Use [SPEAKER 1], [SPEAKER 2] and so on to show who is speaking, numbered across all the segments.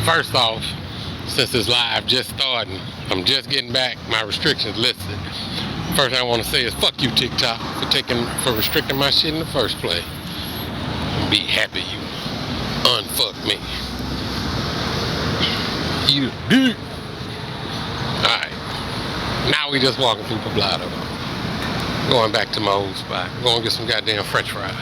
[SPEAKER 1] First off, since this live just starting, I'm just getting back, my restrictions listed. First thing I want to say is fuck you, TikTok, for restricting my shit in the first place. Be happy you unfuck me. You do. Alright. Now we just walking through Poblado. Going back to my old spot. Going to get some goddamn french fries.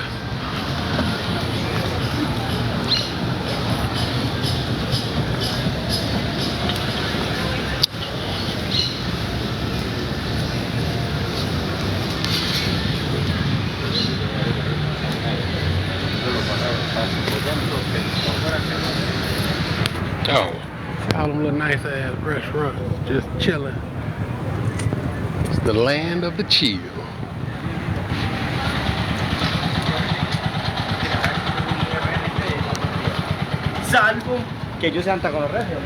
[SPEAKER 1] Oh, all them little nice ass restaurants just chilling. It's the land of the chill.
[SPEAKER 2] Salvo que ellos sean con los regios.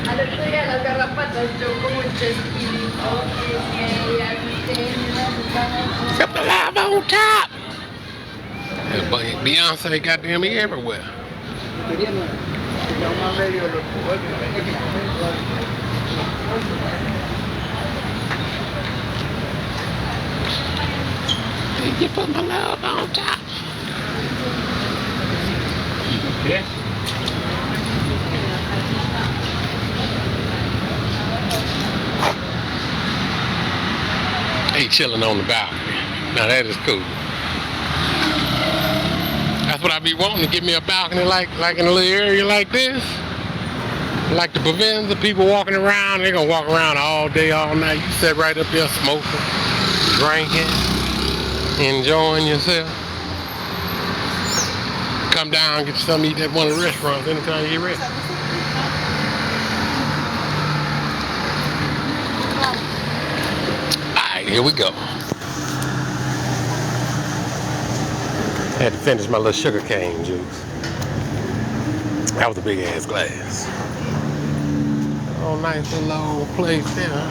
[SPEAKER 3] Al otro día las garrapatas, yo como un chesquilito
[SPEAKER 1] Except the live on top. Beyonce goddamn me everywhere. You put my love on top. Yeah. Hey, chilling on the balcony. Now that is cool. That's what I be wanting, to get me a balcony like in a little area like this. Like the pavilions, people walking around, they're gonna walk around all day, all night. You sit right up there smoking, drinking, enjoying yourself. Come down, get you something to eat at one of the restaurants anytime you get ready. Alright, here we go. Had to finish my little sugar cane juice. That was a big ass glass. Oh, nice little old place there.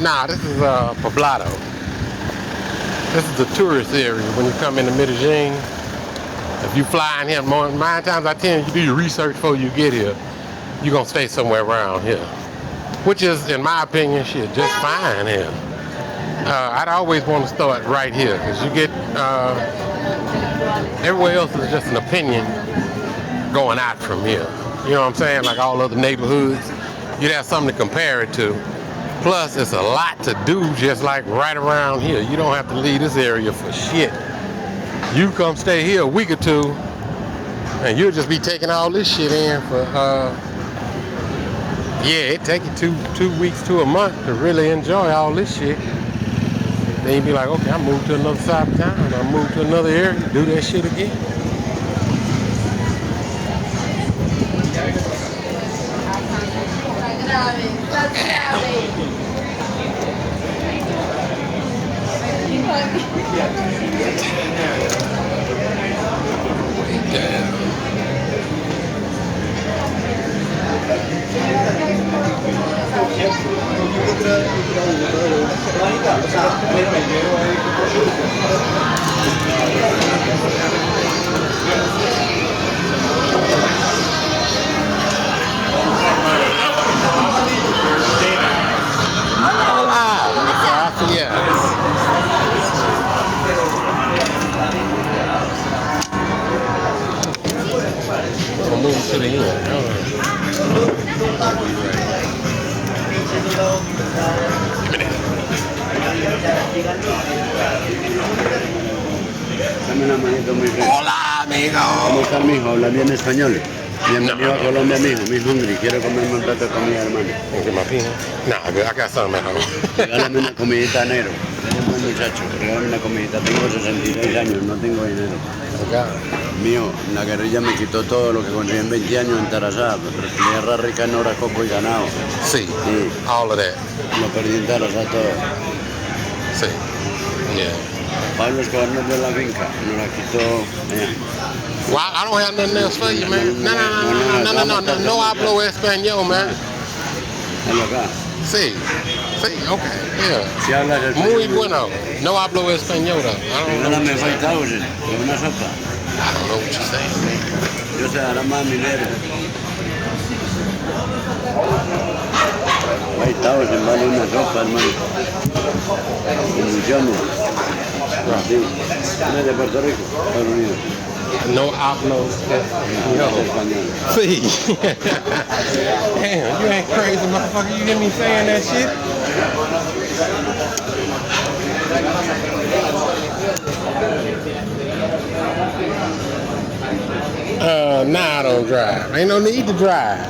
[SPEAKER 1] Nah, this is Poblado. This is the tourist area when you come into Medellin. If you fly in here, nine times out of 10, you do your research before you get here. You're gonna stay somewhere around here, which is, in my opinion, shit, just fine here. I'd always want to start right here because you get everywhere else is just an opinion going out from here. You know what I'm saying? Like all other neighborhoods, you'd have something to compare it to. Plus, it's a lot to do just like right around here. You don't have to leave this area for shit. You come stay here a week or two, and you'll just be taking all this shit in for, yeah, it take you two weeks to a month to really enjoy all this shit. Then you be like, okay, I moved to another side of town. I moved to another area, do that shit again. Move to the end.
[SPEAKER 4] Dame una manito muy bien.
[SPEAKER 1] Hola, amigo.
[SPEAKER 4] ¿Cómo está, mijo? ¿Habla bien español? Bienvenido a Colombia, mijo. Mi hungry. Quiero comerme un plato de comida, hermano.
[SPEAKER 1] Get my pen? Nah, good. I got something at home.
[SPEAKER 4] Regálame una comidita, negro. Eres buen muchacho. Regálame una comidita. Tengo 66 años, no tengo dinero.
[SPEAKER 1] Okay.
[SPEAKER 4] Mío, la guerrilla me quitó todo lo que conseguí en 20 años en Tarazá. Tierra rica en ora, coco y ganado.
[SPEAKER 1] See,
[SPEAKER 4] Sí,
[SPEAKER 1] all of that.
[SPEAKER 4] lo perdí en Tarazá todo.
[SPEAKER 1] See, yeah.
[SPEAKER 4] Pablo Escobar nos dio la finca, nos la quitó allá.
[SPEAKER 1] Well, I don't have nothing else for you, man. No hablo español, man.
[SPEAKER 4] Dale acá.
[SPEAKER 1] Sí, okay, yeah.
[SPEAKER 4] Si hablas
[SPEAKER 1] Muy
[SPEAKER 4] español.
[SPEAKER 1] bueno. No hablo español, though. I don't know what
[SPEAKER 4] Regálame
[SPEAKER 1] you're saying.
[SPEAKER 4] 5,000 de una sopa.
[SPEAKER 1] I don't know what you're saying, man.
[SPEAKER 4] Yo se dará más minero. 5,000 vale una sopa, hermano. En millones. Sí. ¿No es de Puerto Rico? Estados Unidos.
[SPEAKER 1] No hablo
[SPEAKER 4] Español.
[SPEAKER 1] See. Damn, you ain't crazy, motherfucker. You hear me saying that shit? Nah, I don't drive. Ain't no need to drive.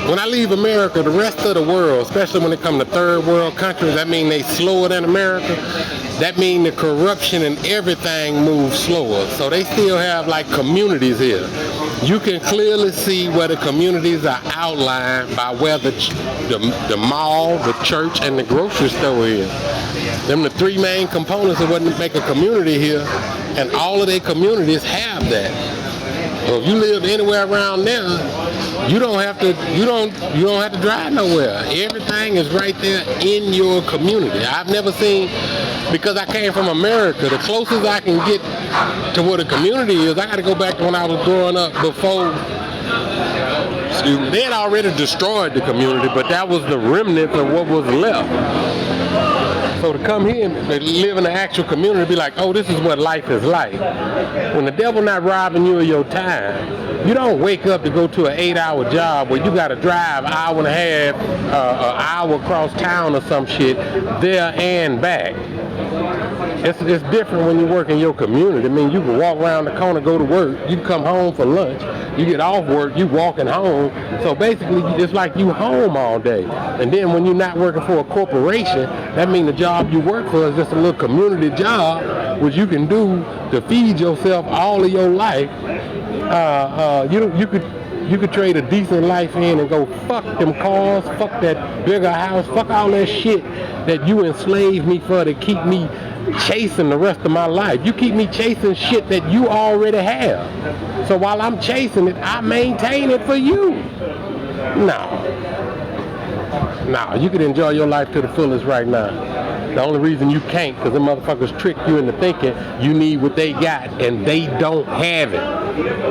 [SPEAKER 1] When I leave America, the rest of the world, especially when it comes to third world countries, that mean they slower than America. That mean the corruption and everything moves slower. So they still have like communities here. You can clearly see where the communities are outlined by where the mall, the church, and the grocery store is. Them the three main components of what make a community here, and all of their communities have that. So if you live anywhere around there, you don't have to drive nowhere. Everything is right there in your community. I've never seen, because I came from America, the closest I can get to what a community is, I got to go back to when I was growing up before. Excuse me, they had already destroyed the community, but that was the remnants of what was left. So to come here and live in the actual community, be like, oh, this is what life is like. When the devil not robbing you of your time, you don't wake up to go to an 8-hour job where you got to drive an hour and a half, an hour across town or some shit, there and back. It's different when you work in your community. I mean, you can walk around the corner, go to work, you can come home for lunch, you get off work, you walking home. So basically, it's like you home all day. And then when you're not working for a corporation, that means the job you work for is just a little community job, which you can do to feed yourself all of your life. You could trade a decent life in and go fuck them cars, fuck that bigger house, fuck all that shit that you enslaved me for to keep me chasing the rest of my life. You keep me chasing shit that you already have. So while I'm chasing it, I maintain it for you. No, you can enjoy your life to the fullest right now. The only reason you can't, because the motherfuckers trick you into thinking you need what they got, and they don't have it.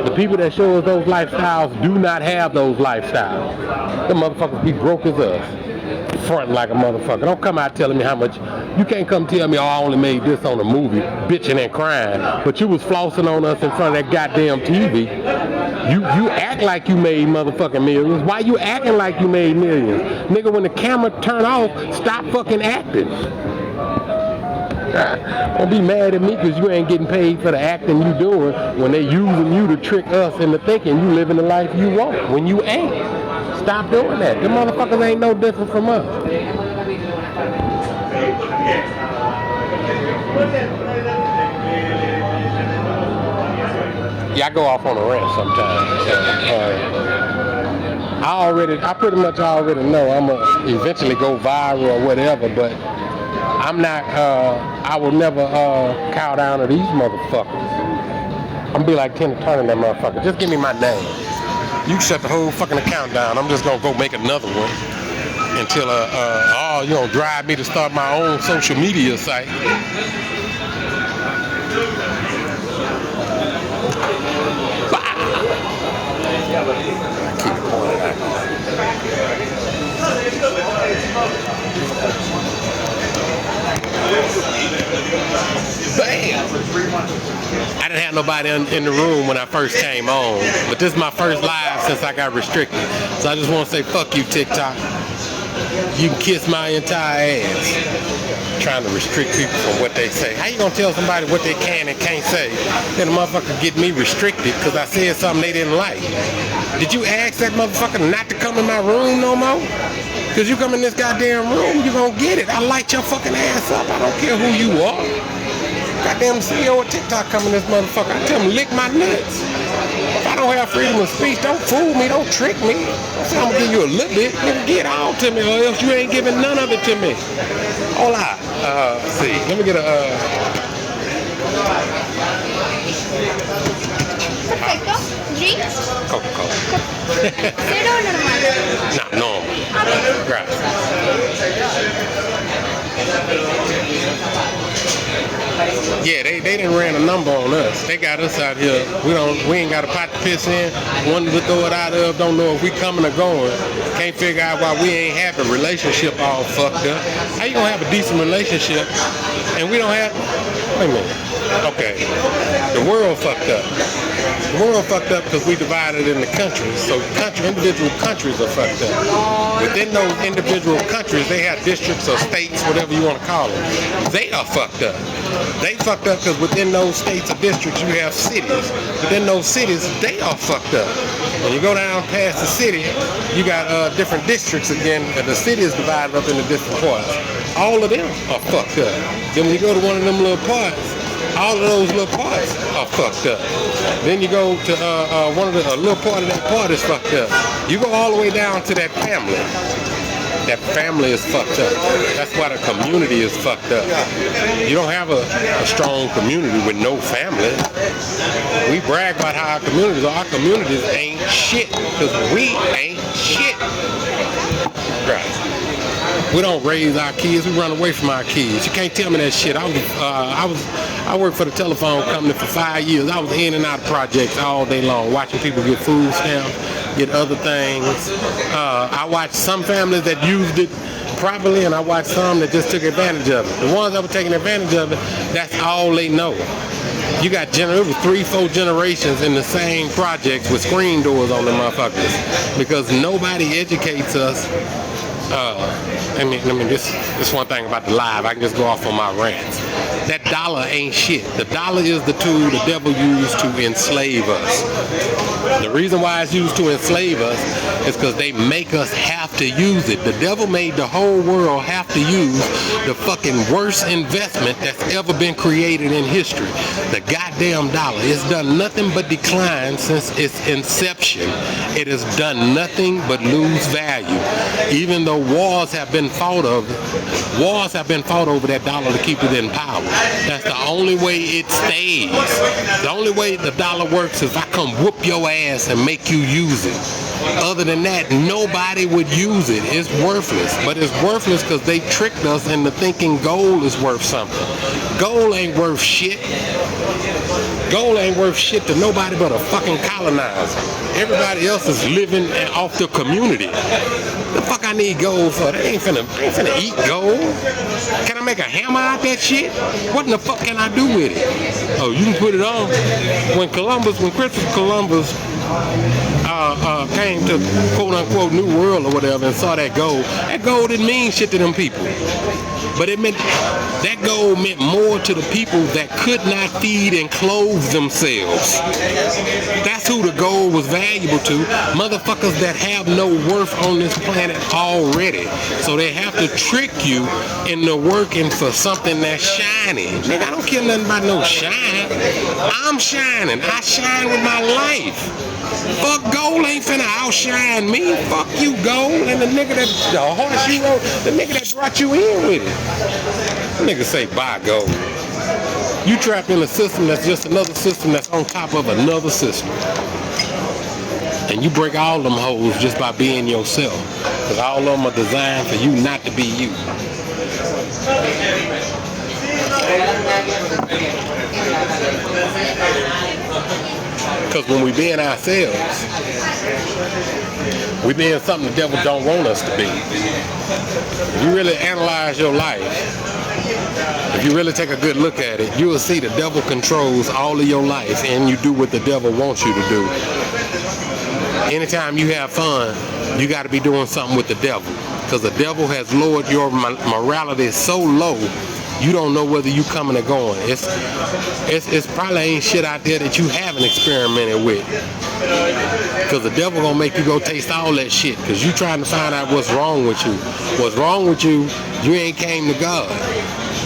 [SPEAKER 1] The people that show us those lifestyles do not have those lifestyles. The motherfuckers be broke as us. Fronting like a motherfucker. Don't come out telling me how much. You can't come tell me, oh, I only made this on a movie, bitching and crying. But you was flossing on us in front of that goddamn TV. You act like you made motherfucking millions. Why you acting like you made millions? Nigga, when the camera turn off, stop fucking acting. Don't be mad at me because you ain't getting paid for the acting you doing when they using you to trick us into thinking you living the life you want when you ain't. Stop doing that. Them motherfuckers ain't no different from us. Yeah, I go off on a rant sometimes. I pretty much already know I'm gonna eventually go viral or whatever, but I'm not, I will never cow down to these motherfuckers. I'm gonna be like Tina Turner, that motherfucker. Just give me my name. You can shut the whole fucking account down. I'm just gonna go make another one until you gonna drive me to start my own social media site. Bam! I didn't have nobody in the room when I first came on, but this is my first live since I got restricted. So I just want to say fuck you, TikTok. You can kiss my entire ass. Trying to restrict people from what they say. How you gonna tell somebody what they can and can't say? Then the motherfucker get me restricted because I said something they didn't like. Did you ask that motherfucker not to come in my room no more? Because you come in this goddamn room, you gonna get it. I light your fucking ass up. I don't care who you are. Goddamn CEO of TikTok coming this motherfucker. I tell him lick my nuts. If I don't have freedom of speech, don't fool me, don't trick me. So I'm gonna give you a little bit, nigga, get all to me, or else you ain't giving none of it to me. Hola. Let's see. Let me get a
[SPEAKER 3] Perfecto. Drinks?
[SPEAKER 1] Coca-Cola.
[SPEAKER 3] Cero o normal?
[SPEAKER 1] Not normal. Right. Yeah, they done ran a number on us. They got us out here. We ain't got a pot to piss in. One to throw it out of. Don't know if we coming or going. Can't figure out why we ain't have a relationship all fucked up. How you gonna have a decent relationship and we don't have? Wait a minute. Okay, the world fucked up. The world fucked up because we divided into countries. So individual countries are fucked up. Within those individual countries, they have districts or states, whatever you want to call them. They are fucked up. They fucked up because within those states or districts, you have cities. Within those cities, they are fucked up. When you go down past the city, you got different districts again, and the city is divided up into different parts. All of them are fucked up. Then when you go to one of them little parts, all of those little parts are fucked up. Then you go to one of the little part of that part is fucked up. You go all the way down to that family. That family is fucked up. That's why the community is fucked up. You don't have a strong community with no family. We brag about how our communities are. Our communities ain't shit because we ain't shit. Right. We don't raise our kids. We run away from our kids. You can't tell me that shit. I worked for the telephone company for 5 years. I was in and out of projects all day long, watching people get food stamps, get other things. I watched some families that used it properly, and I watched some that just took advantage of it. The ones that were taking advantage of it, that's all they know. You got 3-4 generations in the same projects with screen doors on the motherfuckers because nobody educates us. This one thing about the live, I can just go off on my rants. That dollar ain't shit. The dollar is the tool the devil used to enslave us. The reason why it's used to enslave us is because they make us have to use it. The devil made the whole world have to use the fucking worst investment that's ever been created in history. The goddamn dollar. It's done nothing but decline since its inception. It has done nothing but lose value. Even though wars have been fought over that dollar to keep it in power. That's the only way it stays. The only way the dollar works is if I come whoop your ass and make you use it. Other than that, nobody would use it. It's worthless. But it's worthless because they tricked us into thinking gold is worth something. Gold ain't worth shit. Gold ain't worth shit to nobody but a fucking colonizer. Everybody else is living off the community. The fuck I need gold for? They ain't finna eat gold. Can I make a hammer out that shit? What in the fuck can I do with it? Oh, you can put it on. When Christopher Columbus came to quote unquote New World or whatever and saw that gold didn't mean shit to them people. But it meant that gold meant more to the people that could not feed and clothe themselves. That's who the gold was valuable to. Motherfuckers that have no worth on this planet already. So they have to trick you into working for something that's shiny. Nigga, I don't care nothing about no shine. I'm shining. I shine with my life. Fuck gold ain't finna outshine me. Fuck you, gold, and the horse you rode, the nigga that brought you in with it. Nigga say buy gold. You trapped in a system that's just another system that's on top of another system. And you break all them hoes just by being yourself. Because all of them are designed for you not to be you. Because when we being ourselves, we being something the devil don't want us to be. If you really analyze your life, if you really take a good look at it, you will see the devil controls all of your life and you do what the devil wants you to do. Anytime you have fun, you got to be doing something with the devil. Because the devil has lowered your morality so low, you don't know whether you coming or going. It's probably ain't shit out there that you haven't experimented with. Because the devil gonna make you go taste all that shit. Because you trying to find out what's wrong with you. What's wrong with you, you ain't came to God.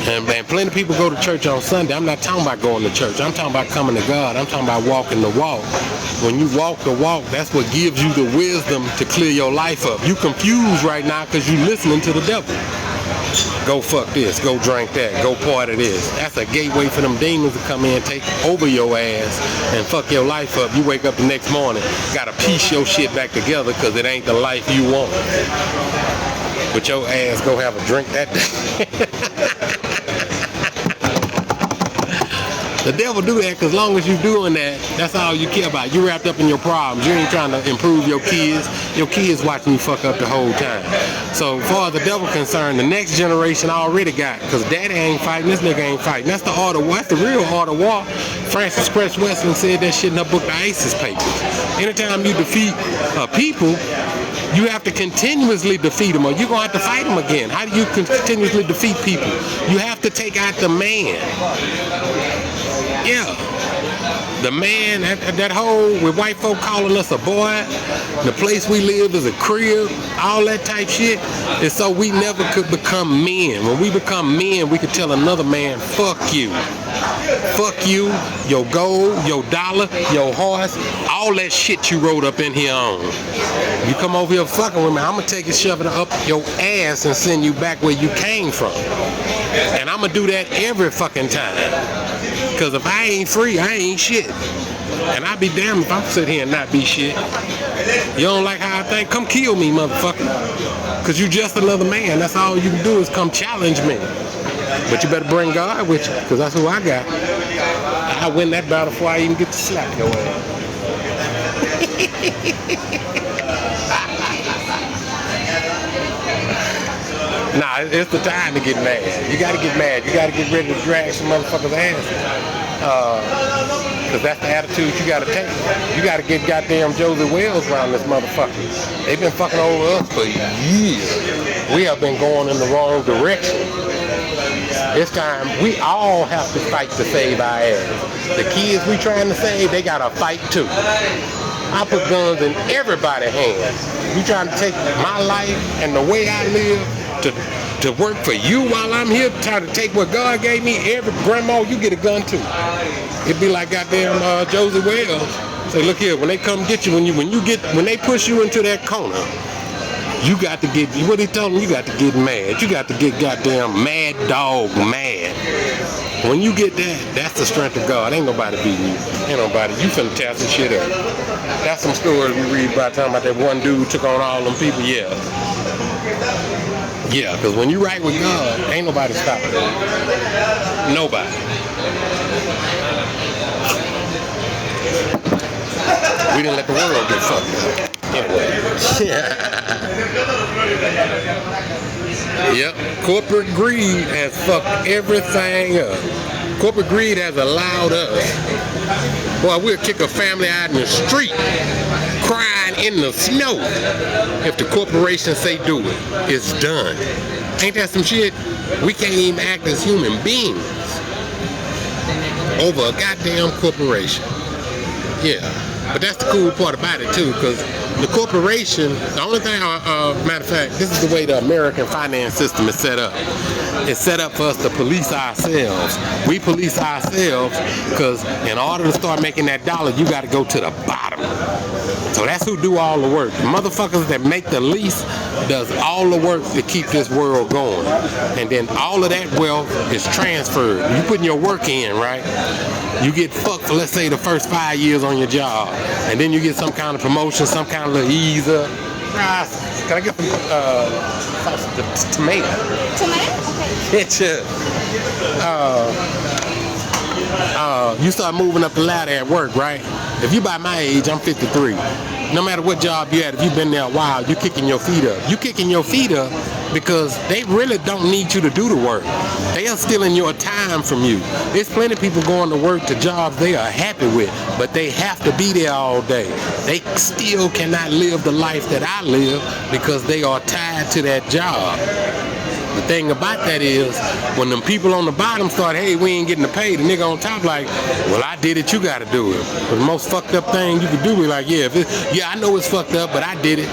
[SPEAKER 1] And plenty of people go to church on Sunday. I'm not talking about going to church. I'm talking about coming to God. I'm talking about walking the walk. When you walk the walk, that's what gives you the wisdom to clear your life up. You confused right now because you listening to the devil. Go fuck this, go drink that, go party this. That's a gateway for them demons to come in, take over your ass, and fuck your life up. You wake up the next morning, gotta piece your shit back together because it ain't the life you want. But your ass go have a drink that day. The devil do that because as long as you doing that, that's all you care about. You wrapped up in your problems. You ain't trying to improve your kids. Your kids watching you fuck up the whole time. So far as the devil concerned, the next generation already got, because daddy ain't fighting, this nigga ain't fighting. That's the art of war. That's the real art of war. Francis Cress Weston said that shit in her book, The ISIS Papers. Anytime you defeat people, you have to continuously defeat them, or you're going to have to fight them again. How do you continuously defeat people? You have to take out the man. Yeah. The man, that whole, with white folk calling us a boy, the place we live is a crib, all that type shit, is so we never could become men. When we become men, we could tell another man, fuck you. Fuck you, your gold, your dollar, your horse, all that shit you wrote up in here on. You come over here fucking with me, I'm gonna take and shove it up your ass and send you back where you came from. And I'm gonna do that every fucking time. Because if I ain't free, I ain't shit. And I'd be damned if I'm sit here and not be shit. You don't like how I think? Come kill me, motherfucker. Because you just another man. That's all you can do is come challenge me. But you better bring God with you, because that's who I got. I win that battle before I even get to slap your ass. Nah, it's the time to get mad. You gotta get mad. You gotta get ready to drag some motherfuckers' ass. Because that's the attitude you gotta take. You gotta get goddamn Josie Wells around this motherfucker. They've been fucking over us for years. We have been going in the wrong direction. This time, we all have to fight to save our ass. The kids we trying to save, they gotta fight too. I put guns in everybody's hands. You trying to take my life and the way I live to work for you while I'm here trying to take what God gave me? Every grandma, you get a gun too. It'd be like goddamn Josie Wells. Say, look here, when they come get you, when they push you into that corner, you got to get, what he told them, you got to get mad. You got to get goddamn mad dog mad. When you get that, that's the strength of God. Ain't nobody beating you. Ain't nobody. You finna tear some shit up. That's some stories we read about, talking about that one dude took on all them people. Yeah. Yeah, because when you right with God, ain't nobody stopping it. Nobody. We didn't let the world get fucked up. Anyway. Yep. Corporate greed has fucked everything up. Corporate greed has allowed us. Boy, we'll kick a family out in the street, crying in the snow. If the corporation say do it, it's done. Ain't that some shit? We can't even act as human beings over a goddamn corporation. Yeah. But that's the cool part about it too, because the corporation, the only thing, matter of fact, this is the way the American finance system is set up. It's set up for us to police ourselves. We police ourselves because in order to start making that dollar, you got to go to the bottom. So that's who do all the work. The motherfuckers that make the least does all the work to keep this world going. And then all of that wealth is transferred. You putting your work in, right? You get fucked for, let's say, the first 5 years on your job. And then you get some kind of promotion, some kind of little ease up. Can I get some tomato?
[SPEAKER 3] Tomato? Okay.
[SPEAKER 1] You start moving up the ladder at work, right? If you by my age, I'm 53. no matter what job you at, if you've been there a while, you kicking your feet up. You kicking your feet up because they really don't need you to do the work. They are stealing your time from you. There's plenty of people going to work to jobs they are happy with, but they have to be there all day. They still cannot live the life that I live because they are tied to that job. The thing about that is, when them people on the bottom start, hey, we ain't getting the pay, the nigga on top like, well, I did it, you gotta do it. The most fucked up thing you could do is like, yeah, I know it's fucked up, but I did it.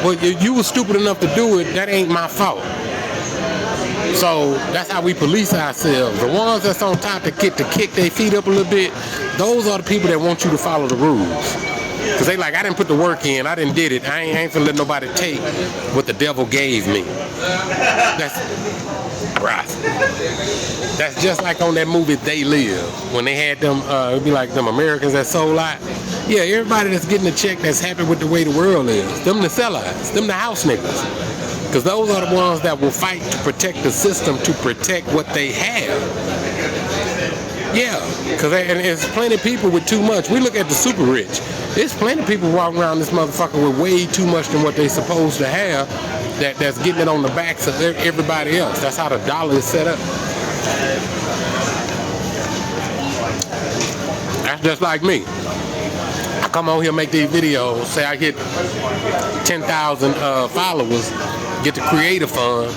[SPEAKER 1] Well, if you were stupid enough to do it, that ain't my fault. So that's how we police ourselves. The ones that's on top that get to kick their feet up a little bit, those are the people that want you to follow the rules. Because they like, I didn't put the work in, I didn't did it, I ain't finna let nobody take what the devil gave me. That's right. That's just like on that movie They Live, when they had them, it'd be like them Americans that sold out. Yeah, everybody that's getting a check that's happy with the way the world is. Them the sellouts, them the house niggas. Because those are the ones that will fight to protect the system, to protect what they have. Yeah, because there's plenty of people with too much. We look at the super rich. There's plenty of people walking around this motherfucker with way too much than what they supposed to have that's getting it on the backs of everybody else. That's how the dollar is set up. That's just like me. I come on here, make these videos, say I get 10,000 followers, get the creator fund.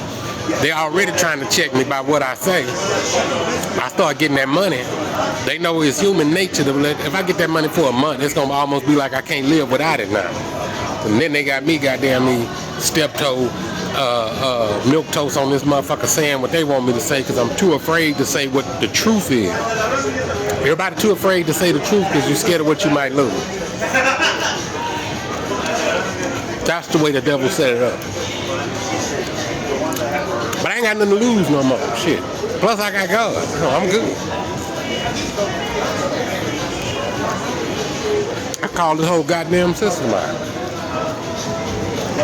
[SPEAKER 1] They're already trying to check me by what I say. I start getting that money. They know it's human nature to let, if I get that money for a month, it's gonna almost be like I can't live without it now. And then they got me, goddamn me, step-toe, milk toast on this motherfucker saying what they want me to say because I'm too afraid to say what the truth is. Everybody too afraid to say the truth because you're scared of what you might lose. That's the way the devil set it up. But I ain't got nothing to lose no more. Shit. Plus I got God. So I'm good. I call this whole goddamn system out.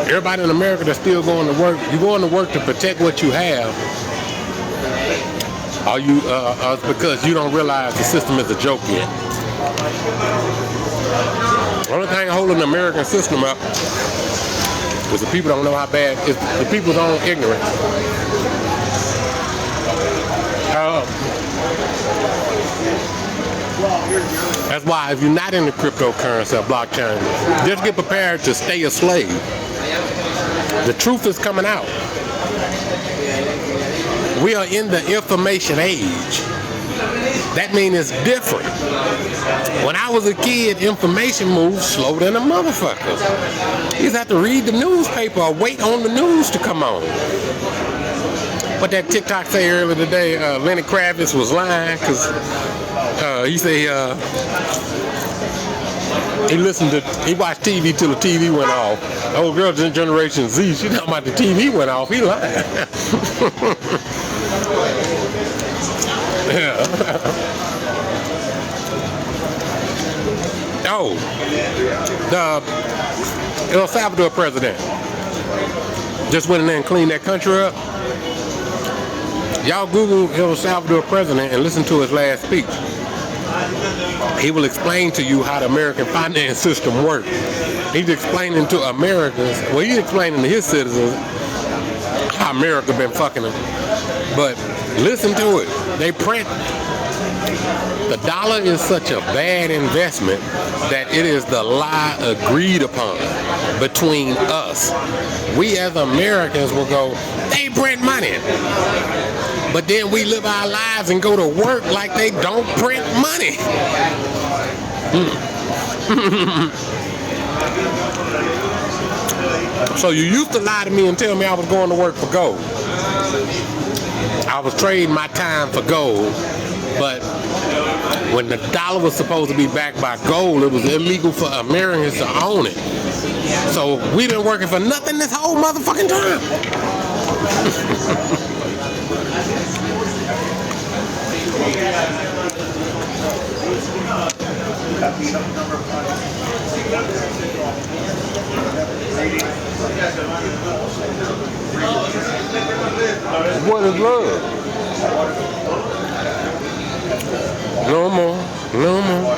[SPEAKER 1] Everybody in America that's still going to work, you're going to work to protect what you have. Or you, it's because you don't realize the system is a joke yet. The only thing holding the American system up is the people don't know how bad, it's the people's own ignorance. That's why if you're not into cryptocurrency or blockchain, just get prepared to stay a slave. The truth is coming out. We are in the information age. That means it's different. When I was a kid, information moved slower than a motherfucker. You just have to read the newspaper or wait on the news to come on. What that TikTok say earlier today, Lenny Kravitz was lying because he said he watched TV till the TV went off. The old girl Generation Z, she talking about the TV went off. He lying. Yeah. Oh, the El Salvador president just went in there and cleaned that country up. Y'all Google El Salvador president and listen to his last speech. He will explain to you how the American finance system works. He's explaining to Americans, well, he's explaining to his citizens how America been fucking them. But listen to it. They print. The dollar is such a bad investment that it is the lie agreed upon between us. We as Americans will go, they print money. But then we live our lives and go to work like they don't print money. So you used to lie to me and tell me I was going to work for gold. I was trading my time for gold, but when the dollar was supposed to be backed by gold, it was illegal for Americans to own it. So we've been working for nothing this whole motherfucking time. What is love? No more, no more.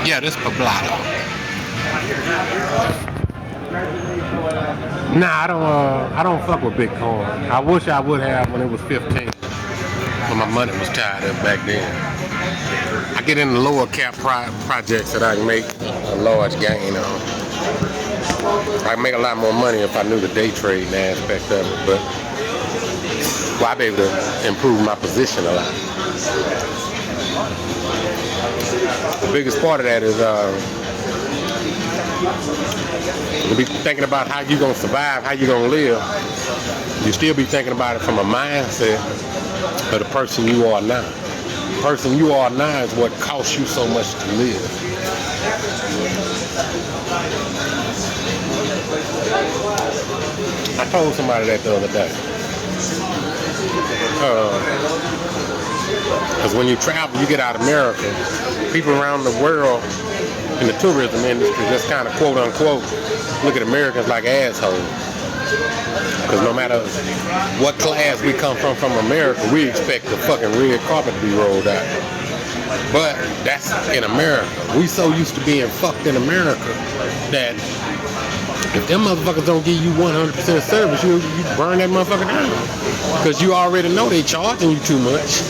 [SPEAKER 1] Yeah, this poblado. Nah, I don't fuck with Bitcoin. I wish I would have when it was 15, but my money was tied up back then. I get in the lower cap projects that I can make a large gain on. I can make a lot more money if I knew the day trading aspect of it, but well, I'd be able to improve my position a lot. The biggest part of that is you'll be thinking about how you're going to survive, how you're going to live. You still be thinking about it from a mindset of the person you are now. The person you are now is what costs you so much to live. I told somebody that the other day. Because when you travel, you get out of America, people around the world in the tourism industry just kind of quote unquote look at Americans like assholes. Because no matter what class we come from America, we expect the fucking red carpet to be rolled out. But that's in America. We so used to being fucked in America that if them motherfuckers don't give you 100% service, you burn that motherfucker down. Because you already know they charging you too much.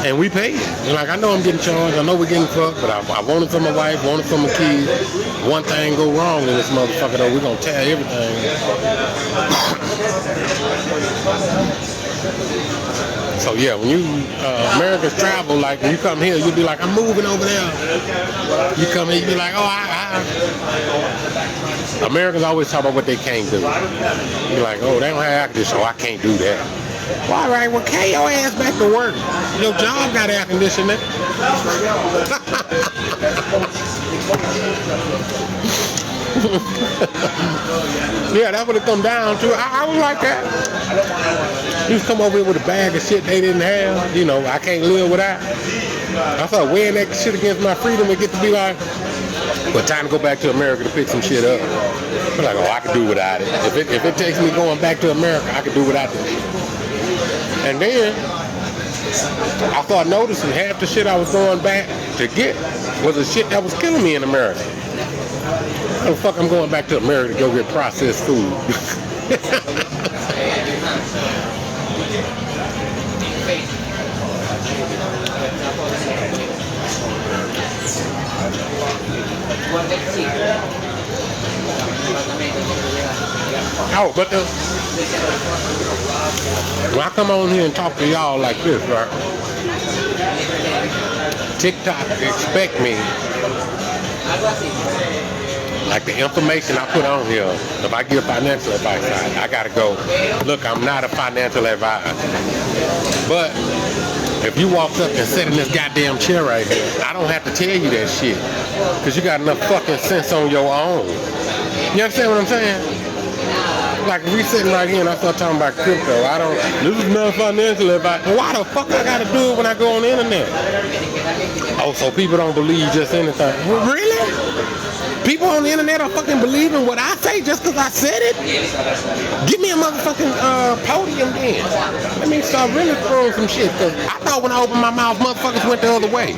[SPEAKER 1] And we pay it. And like, I know I'm getting charged, I know we're getting fucked, but I want it for my wife, want it for my kids. One thing go wrong in this motherfucker though, we're gonna tear everything. So yeah, when you Americans travel, like when you come here, you'll be like, I'm moving over there. You come here, you be like, oh, Americans always talk about what they can't do. You're like, oh, they don't have air conditioning, so I can't do that. Well, all right, well, carry your ass back to work. Your job got air conditioning. Yeah, that's what it come down to. I was like that. You just come over here with a bag of shit they didn't have. You know, I can't live without. I thought wearing that shit against my freedom would get to be like, but time to go back to America to pick some shit up. I'm like, oh, I can do without it. If it takes me going back to America, I can do without this. And then I started noticing half the shit I was going back to get was the shit that was killing me in America. How the fuck I'm going back to America to go get processed food? Oh, but when I come on here and talk to y'all like this, right? TikTok expect me, like the information I put on here, if I give financial advice, I gotta go, look, I'm not a financial advisor. But if you walked up and sat in this goddamn chair right here, I don't have to tell you that shit. Because you got enough fucking sense on your own. You understand what I'm saying? Like if we sitting right here and I start talking about crypto, this is not financial advice. Why the fuck I gotta do it when I go on the internet? Oh, so people don't believe just anything. Well, really? People on the internet are fucking believing what I say just because I said it? Give me a motherfucking podium then. Let me start really throwing some shit, because I thought when I opened my mouth, motherfuckers went the other way.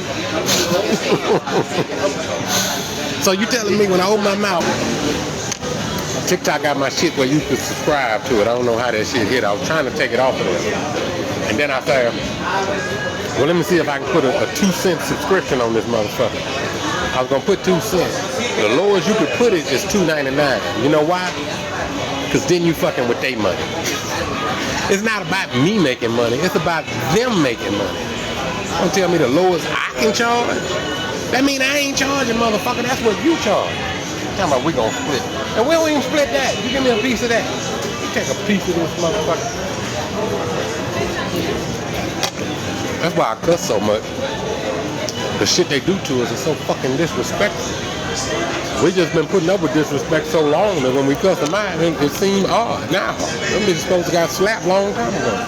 [SPEAKER 1] So you telling me when I open my mouth, TikTok got my shit where you could subscribe to it. I don't know how that shit hit. I was trying to take it off of there. And then I said, well, let me see if I can put a 2-cent subscription on this motherfucker. I was gonna put 2 cents. The lowest you could put it is $2.99. You know why? Because then you fucking with their money. It's not about me making money. It's about them making money. Don't tell me the lowest I can charge. That mean I ain't charging, motherfucker. That's what you charge. Talking about we gonna split. And we don't even split that. You give me a piece of that. You take a piece of this motherfucker. That's why I cuss so much. The shit they do to us is so fucking disrespectful. We just been putting up with disrespect so long that when we cuss them out, it seems odd. Now, them bitches supposed to got slapped long time ago.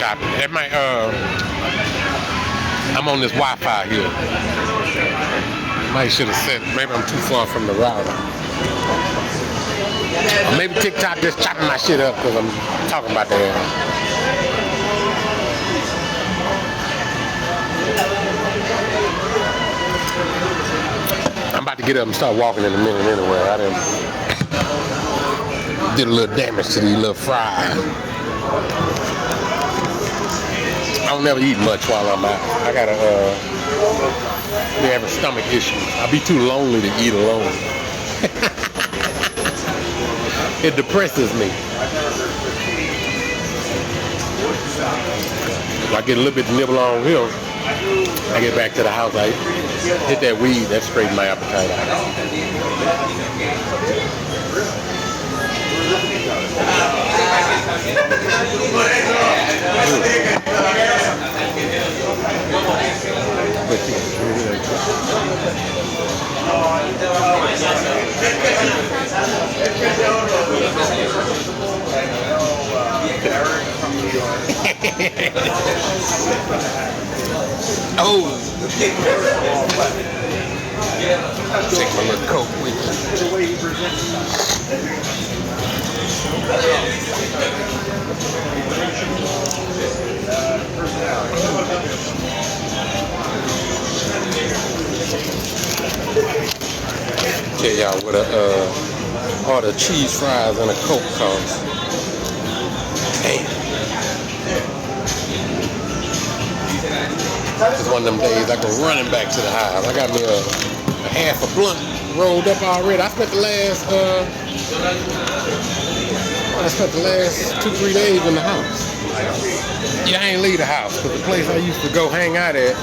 [SPEAKER 1] choppy. That might, I'm on this Wi-Fi here. Might should have said, maybe I'm too far from the router. Or maybe TikTok just chopping my shit up because I'm talking about that. I'm about to get up and start walking in a minute anyway. I did a little damage to these little fries. I don't never eat much while I'm out. I gotta be having stomach issues. I'll be too lonely to eat alone. It depresses me. If I get a little bit to nibble on here, I get back to the house, I hit that weed, that straightened my appetite out. Oh! Take my little Coke with you. Tell y'all what all the cheese fries and a Coke cost. Damn. It's one of them days I go running back to the house. I got me a half a blunt rolled up already. I spent the last 2-3 days in the house. Yeah, I ain't leave the house, because the place I used to go hang out at,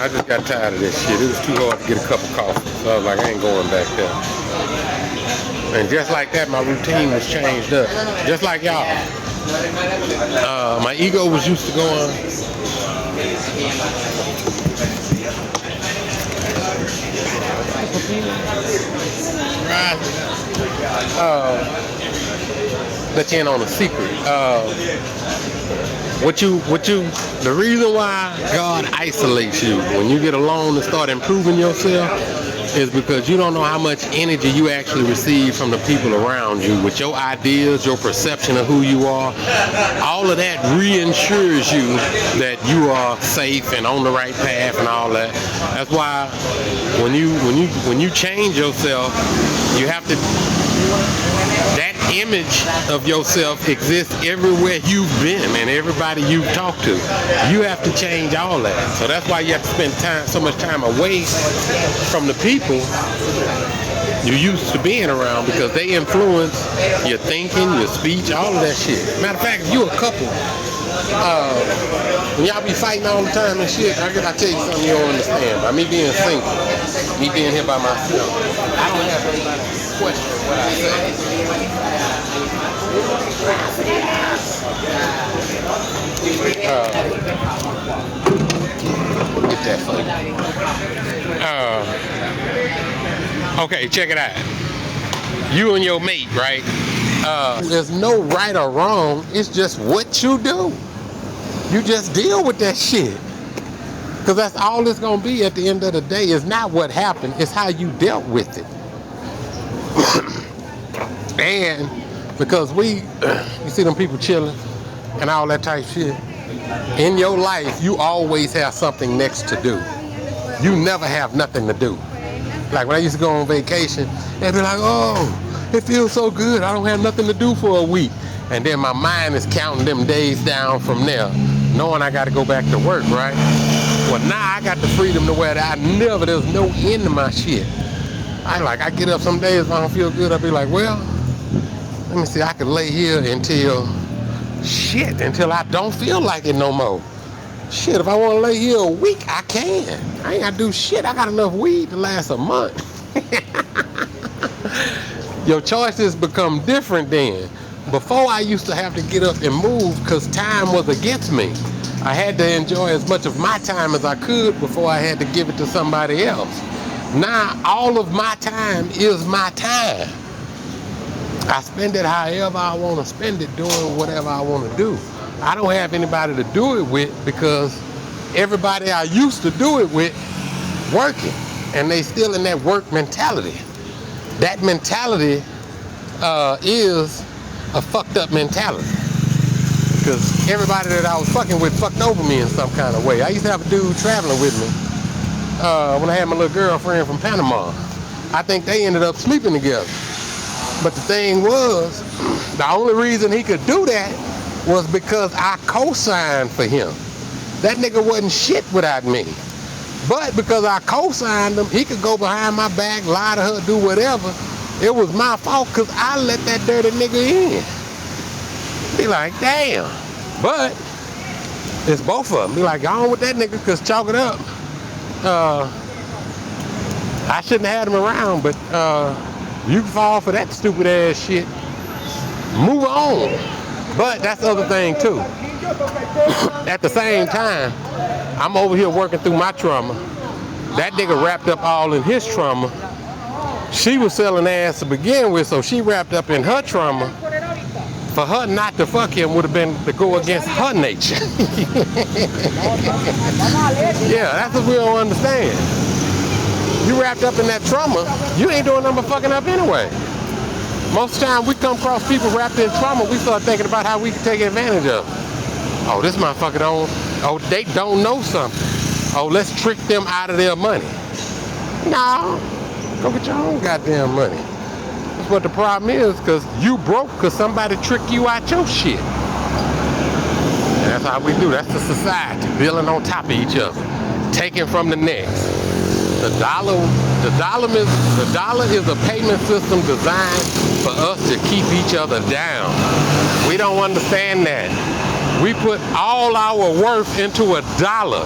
[SPEAKER 1] I just got tired of this shit. It was too hard to get a cup of coffee. So I was like, I ain't going back there. And just like that, my routine was changed up. Just like y'all. My ego was used to going. Let you in on a secret. The reason why God isolates you when you get alone and start improving yourself is because you don't know how much energy you actually receive from the people around you with your ideas, your perception of who you are. All of that reassures you that you are safe and on the right path and all that. That's why when you change yourself, you have to. That image of yourself exists everywhere you've been and everybody you've talked to. You have to change all that. So that's why you have to spend so much time away from the people you're used to being around, because they influence your thinking, your speech, all of that shit. Matter of fact, if you're a couple, when y'all be fighting all the time and shit, I tell you something you don't understand. By me being single, me being here by myself, I don't have anybody to question what I say. Get that funny. Okay, check it out. You and your mate, right? There's no right or wrong. It's just what you do. You just deal with that shit. Because that's all it's going to be at the end of the day. It's not what happened. It's how you dealt with it. And because you see them people chilling and all that type shit. In your life, you always have something next to do. You never have nothing to do. Like when I used to go on vacation, they'd be like, oh, it feels so good. I don't have nothing to do for a week. And then my mind is counting them days down from there, knowing I got to go back to work, right? Well, now I got the freedom to where there's no end to my shit. I get up some days if I don't feel good, I'll be like, well, let me see, I could lay here until I don't feel like it no more. Shit, if I want to lay here a week, I can. I ain't got to do shit. I got enough weed to last a month. Your choices become different then. Before, I used to have to get up and move because time was against me. I had to enjoy as much of my time as I could before I had to give it to somebody else. Now, all of my time is my time. I spend it however I want to spend it, doing whatever I want to do. I don't have anybody to do it with because everybody I used to do it with working, and they still in that work mentality. That mentality is a fucked up mentality. Because everybody that I was fucking with fucked over me in some kind of way. I used to have a dude traveling with me when I had my little girlfriend from Panama. I think they ended up sleeping together. But the thing was, the only reason he could do that was because I co-signed for him. That nigga wasn't shit without me. But because I co-signed him, he could go behind my back, lie to her, do whatever. It was my fault because I let that dirty nigga in. Be like, damn. But it's both of them. Be like, on with that nigga because chalk it up. I shouldn't have had him around, but you can fall for that stupid ass shit. Move on. But that's the other thing too. At the same time, I'm over here working through my trauma. That nigga wrapped up all in his trauma. She was selling ass to begin with, so she wrapped up in her trauma. For her not to fuck him would have been to go against her nature. Yeah, that's what we don't understand. You wrapped up in that trauma, you ain't doing nothing but fucking up anyway. Most of the time we come across people wrapped in trauma, we start thinking about how we can take advantage of them. Oh, this motherfucker don't, oh, they don't know something. Oh, let's trick them out of their money. No, go get your own goddamn money. That's what the problem is, because you broke because somebody tricked you out your shit. And that's how we do. That's the society, building on top of each other, taking from the next. The dollar is a payment system designed for us to keep each other down. We don't understand that. We put all our worth into a dollar.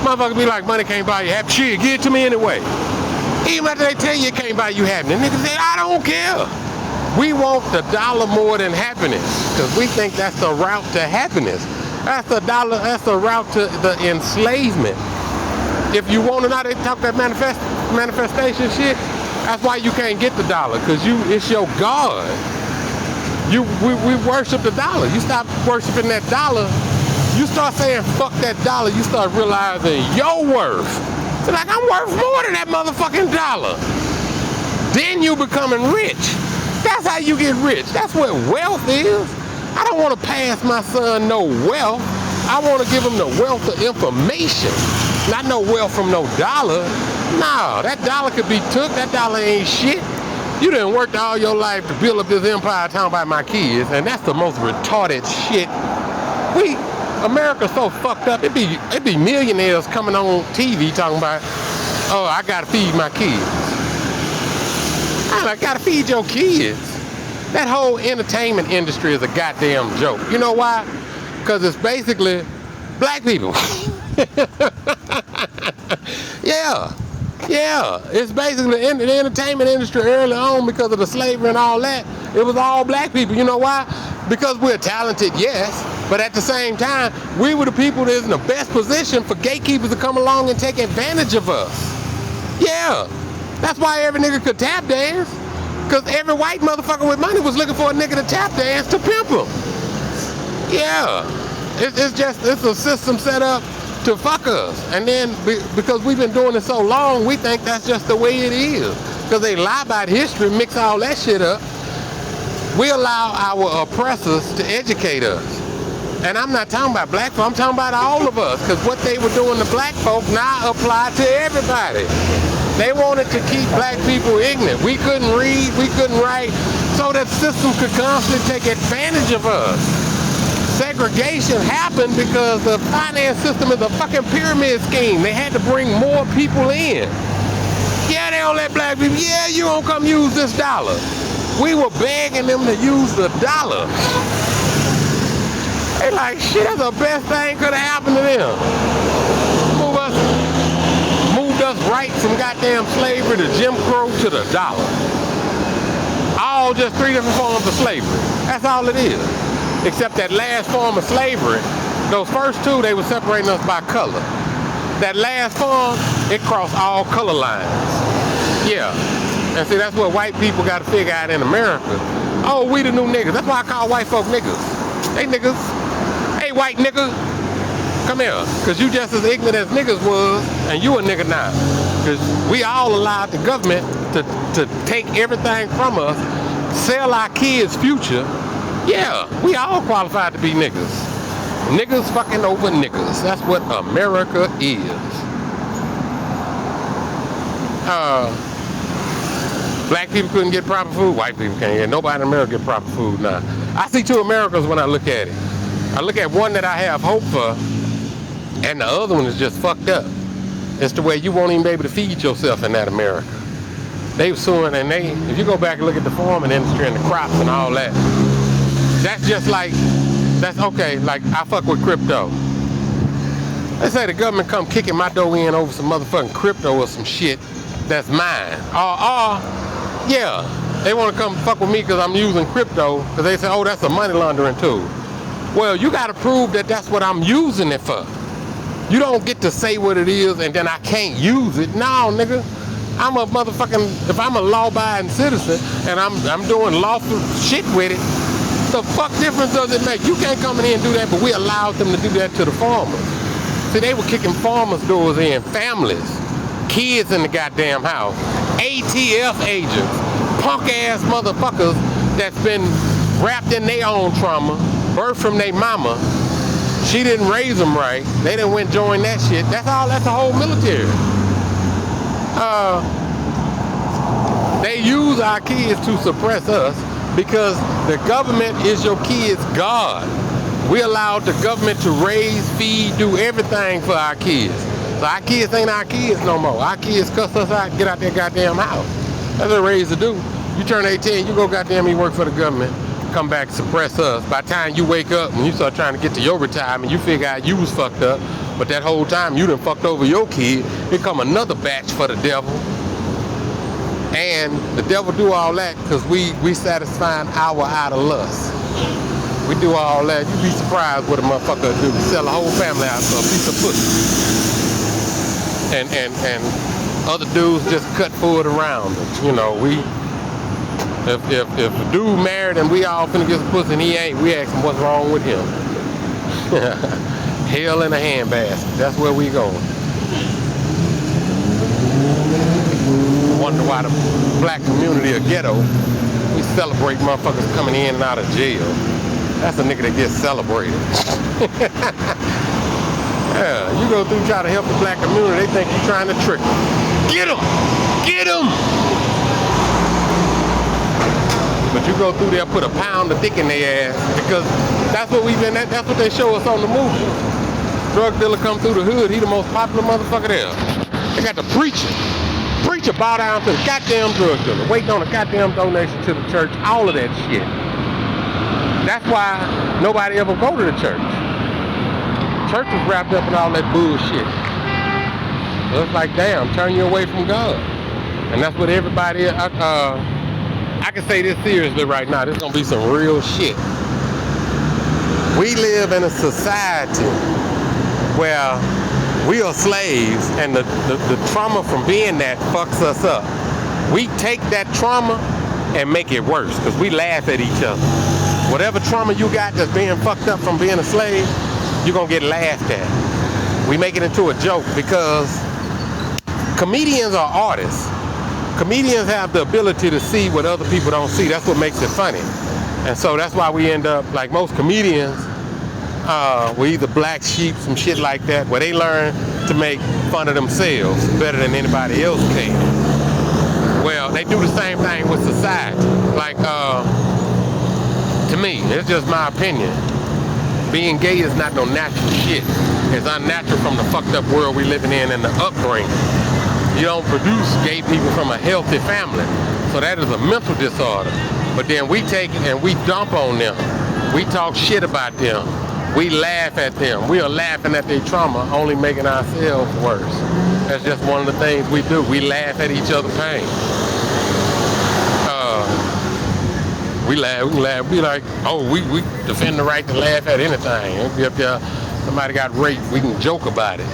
[SPEAKER 1] Motherfucker be like, money can't buy you happiness. Shit, give it to me anyway. Even after they tell you it can't buy you happiness, niggas say, I don't care. We want the dollar more than happiness because we think that's the route to happiness. That's the dollar. That's the route to the enslavement. If you want to know, they talk that manifestation shit. That's why you can't get the dollar, because it's your God. We worship the dollar. You stop worshiping that dollar, you start saying fuck that dollar, you start realizing your worth. So like, I'm worth more than that motherfucking dollar. Then you becoming rich. That's how you get rich. That's what wealth is. I don't want to pass my son no wealth. I want to give him the wealth of information. Not no wealth from no dollar. Nah, that dollar could be took. That dollar ain't shit. You done worked all your life to build up this empire talking about my kids, and that's the most retarded shit. America's so fucked up. It be millionaires coming on TV talking about, oh, I gotta feed my kids. I gotta feed your kids. That whole entertainment industry is a goddamn joke. You know why? Because it's basically black people. Yeah, it's basically in the entertainment industry early on because of the slavery and all that. It was all black people. You know why? Because we're talented, yes, but at the same time, we were the people that's in the best position for gatekeepers to come along and take advantage of us. Yeah, that's why every nigga could tap dance, because every white motherfucker with money was looking for a nigga to tap dance to pimp him. Yeah, it's a system set up to fuck us. And then because we've been doing it so long, we think that's just the way it is. Because they lie about history, mix all that shit up. We allow our oppressors to educate us. And I'm not talking about black folk, I'm talking about all of us. Because what they were doing to black folk now apply to everybody. They wanted to keep black people ignorant. We couldn't read, we couldn't write, so that system could constantly take advantage of us. Segregation happened because the finance system is a fucking pyramid scheme. They had to bring more people in. Yeah, they don't let black people, yeah, you don't come use this dollar. We were begging them to use the dollar. They like, shit, that's the best thing could have happened to them. Moved us right from goddamn slavery to Jim Crow to the dollar. All just 3 different forms of slavery. That's all it is. Except that last form of slavery, those first 2, they were separating us by color. That last form, it crossed all color lines. Yeah. And see, that's what white people got to figure out in America. Oh, we the new niggas. That's why I call white folk niggas. They niggas. white nigga. Come here, cause you just as ignorant as niggas was, and you a nigga now. Cause we all allowed the government to take everything from us, sell our kids' future. Yeah, we all qualified to be niggas. Niggas fucking over niggas. That's what America is. Black people couldn't get proper food. White people can't get. Nobody in America get proper food now. I see two Americas when I look at it. I look at one that I have hope for, and the other one is just fucked up. It's the way you won't even be able to feed yourself in that America. They were suing, and if you go back and look at the farming industry and the crops and all that, that's just like, that's okay, like I fuck with crypto. Let's say the government come kicking my dough in over some motherfucking crypto or some shit that's mine. Yeah, they want to come fuck with me because I'm using crypto, because they say, oh, that's a money laundering tool. Well, you got to prove that that's what I'm using it for. You don't get to say what it is and then I can't use it. No, nigga. I'm a motherfucking, if I'm a law-abiding citizen and I'm doing lawful shit with it, the fuck difference does it make? You can't come in here and do that, but we allowed them to do that to the farmers. See, they were kicking farmers' doors in, families, kids in the goddamn house, ATF agents, punk-ass motherfuckers that's been wrapped in their own trauma, birthed from their mama. She didn't raise them right. They didn't went join that shit. That's the whole military. They use our kids to suppress us because the government is your kids' God. We allowed the government to raise, feed, do everything for our kids. So our kids ain't our kids no more. Our kids cuss us out, get out their goddamn house. That's what they're raised to do. You turn 18, you go goddamn, you work for the government. Come back, suppress us. By the time you wake up, when you start trying to get to your retirement, you figure out you was fucked up, but that whole time you done fucked over your kid. Here come another batch for the devil. And the devil do all that because we satisfying our outer lust. We do all that. You'd be surprised what a motherfucker do. Sell a whole family out for a piece of pussy. And other dudes just cut for it around them. You know, if a dude married and we all finna get some pussy and he ain't, we ask him what's wrong with him. Hell in a handbasket. That's where we going. Wonder why the black community of ghetto, we celebrate motherfuckers coming in and out of jail. That's a nigga that gets celebrated. Yeah, you go through try to help the black community, they think you're trying to trick them. Get them! Get them! But you go through there, put a pound of dick in their ass, because that's what that's what they show us on the movie. Drug dealer come through the hood, he the most popular motherfucker there. They got the preacher. Preacher bow down to the goddamn drug dealer, waiting on a goddamn donation to the church, all of that shit. That's why nobody ever go to the church. Church is wrapped up in all that bullshit. So it's like, damn, turn you away from God. And that's what everybody, I can say this seriously right now, this is gonna be some real shit. We live in a society where we are slaves, and the trauma from being that fucks us up. We take that trauma and make it worse, because we laugh at each other. Whatever trauma you got that's being fucked up from being a slave, you're gonna get laughed at. We make it into a joke because comedians are artists. Comedians have the ability to see what other people don't see. That's what makes it funny. And so that's why we end up, like most comedians, we're either black sheep, some shit like that, where they learn to make fun of themselves better than anybody else can. Well, they do the same thing with society. Like, to me, it's just my opinion. Being gay is not no natural shit. It's unnatural from the fucked up world we living in and the upbringing. You don't produce gay people from a healthy family. So that is a mental disorder. But then we take it and we dump on them. We talk shit about them. We laugh at them. We are laughing at their trauma, only making ourselves worse. That's just one of the things we do. We laugh at each other's pain. We laugh, we like, oh, we defend the right to laugh at anything. If somebody got raped, we can joke about it.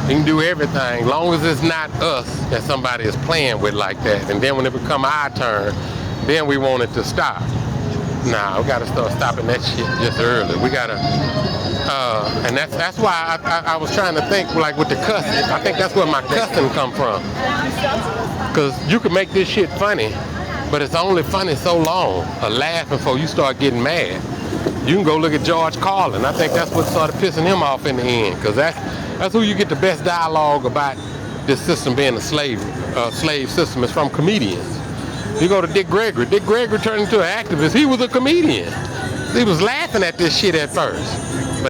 [SPEAKER 1] We can do everything, long as it's not us that somebody is playing with like that. And then when it become our turn, then we want it to stop. Nah, we gotta start stopping that shit just early. We gotta, and that's why I was trying to think like with the cussing. I think that's where my cussing come from. Cause you can make this shit funny, but it's only funny so long. A laugh before you start getting mad. You can go look at George Carlin. I think that's what started pissing him off in the end. Cause that's who you get the best dialogue about this system being a slave system is from comedians. You go to Dick Gregory. Dick Gregory turned into an activist. He was a comedian. He was laughing at this shit at first.